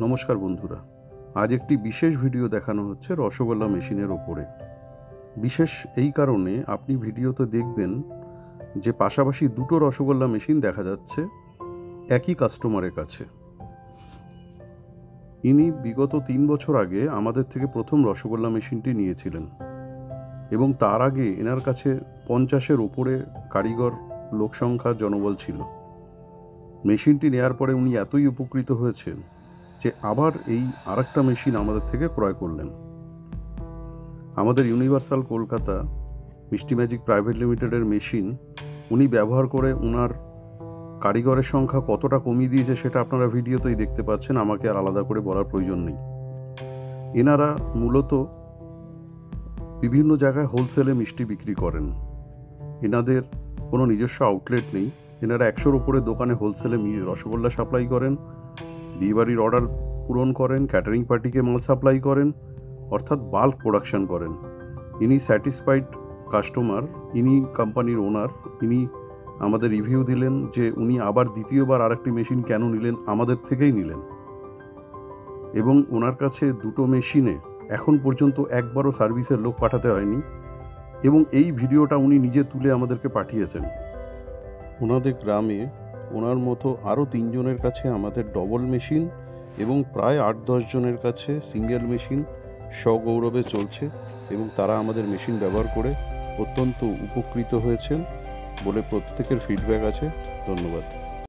নমস্কার বন্ধুরা, আজ একটি বিশেষ ভিডিও দেখানো হচ্ছে রসগোল্লা মেশিনের ওপরে। বিশেষ এই কারণে আপনি ভিডিওতে দেখবেন যে পাশাপাশি দুটো রসগোল্লা মেশিন দেখা যাচ্ছে একই কাস্টমারের কাছে। ইনি বিগত 3 বছর আগে আমাদের থেকে প্রথম রসগোল্লা মেশিনটি নিয়েছিলেন এবং তার আগে এনার কাছে 50-এর ওপরে কারিগর লোকসংখ্যা জনবল ছিল। মেশিনটি নেয়ার পরে উনি এতই উপকৃত হয়েছেন যে আবার এই আরেকটা মেশিন আমাদের থেকে ক্রয় করলেন। আমাদের ইউনিভার্সাল কলকাতা মিষ্টি ম্যাজিক প্রাইভেট লিমিটেডের মেশিন উনি ব্যবহার করে ওনার কারিগরের সংখ্যা কতটা কমিয়ে দিয়েছে সেটা আপনারা ভিডিওতেই দেখতে পাচ্ছেন, আমাকে আর আলাদা করে বলার প্রয়োজন নেই। এনারা মূলত বিভিন্ন জায়গায় হোলসেলে মিষ্টি বিক্রি করেন। এনাদের কোনো নিজস্ব আউটলেট নেই। এনারা 100-র উপরে দোকানে হোলসেলে রসগোল্লা সাপ্লাই করেন, বিয়েবাড়ির অর্ডার পূরণ করেন, ক্যাটারিং পার্টিকে মাল সাপ্লাই করেন, অর্থাৎ বাল্ক প্রোডাকশন করেন। ইনি স্যাটিসফাইড কাস্টমার, ইনি কোম্পানির ওনার। ইনি আমাদের রিভিউ দিলেন যে উনি আবার দ্বিতীয়বার আরেকটি মেশিন কেন নিলেন, আমাদের থেকেই নিলেন। এবং ওনার কাছে দুটো মেশিনে এখন পর্যন্ত একবারও সার্ভিসের লোক পাঠাতে হয়নি এবং এই ভিডিওটা উনি নিজে তুলে আমাদেরকে পাঠিয়েছেন। ওনাদের গ্রামে ওনার মতো আরও 3 জনের কাছে আমাদের ডবল মেশিন এবং প্রায় 8-10 জনের কাছে সিঙ্গেল মেশিন সগৌরবে চলছে এবং তারা আমাদের মেশিন ব্যবহার করে অত্যন্ত উপকৃত হয়েছেন বলে প্রত্যেকের ফিডব্যাক আছে। ধন্যবাদ।